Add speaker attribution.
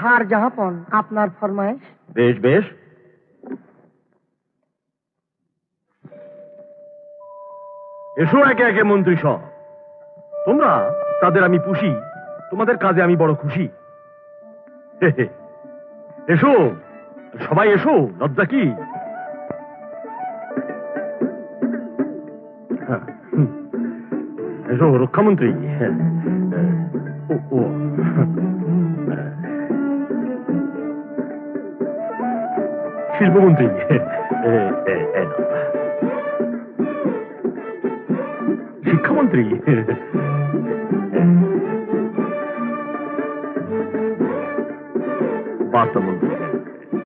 Speaker 1: হার জাহাপন, আপনার ফরমাইশ।
Speaker 2: বেশ বেশ, এসো একে একে মন্ত্রী সহ। তোমরা তাদের আমি পুষি, তোমাদের কাজে আমি বড় খুশি। হে হে। এসো সবাই এসো, লজ্জা কি? হ্যাঁ, এসো রক্ষামন্ত্রী। ও ও শিল্পমন্ত্রী। শিক্ষামন্ত্রী।